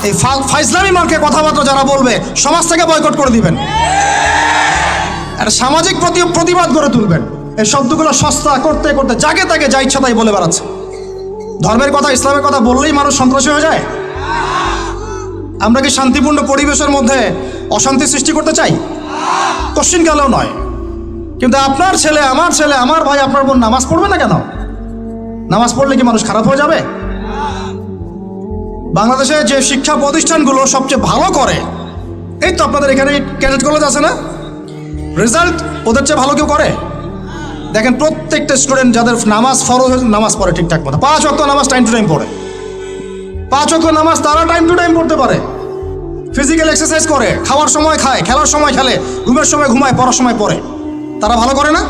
এই ফাইজলামি মার্কে কথাবার্তা যারা বলবে সমাজ থেকে বয়কট করে দিবেন, একটা সামাজিক প্রতিবাদ গড়ে তুলবেন। এই শব্দগুলো সস্তা করতে করতে যাকে তাকে যা ইচ্ছা তাই বলে বেড়াচ্ছে। ধর্মের কথা, ইসলামের কথা বললেই মানুষ সন্ত্রাসী হয়ে যায়। আমরা কি শান্তিপূর্ণ পরিবেশের মধ্যে অশান্তি সৃষ্টি করতে চাই? কোশ্চিন কালেও নয়। কিন্তু আপনার ছেলে, আমার ভাই, আপনার বোন নামাজ পড়বে না কেন? নামাজ পড়লে কি মানুষ খারাপ হয়ে যাবে? বাংলাদেশে যে শিক্ষা প্রতিষ্ঠানগুলো সবচেয়ে ভালো করে, এই তো আপনাদের এখানে ক্যাডেট কলেজ আছে না, রেজাল্ট ওদের চেয়ে ভালো কেউ করে? দেখেন প্রত্যেকটা স্টুডেন্ট যাদের নামাজ ফরজ নামাজ পড়ে ঠিকঠাক মতো, 5 ওয়াক্ত নামাজ টাইম টু টাইম পড়ে, 5 ওয়াক্ত নামাজ তারা টাইম টু টাইম পড়তে পারে, ফিজিক্যাল এক্সারসাইজ করে, খাওয়ার সময় খায়, খেলার সময় খেলে, ঘুমের সময় ঘুমায়, পড়ার সময় পড়ে, তারা ভালো করে না?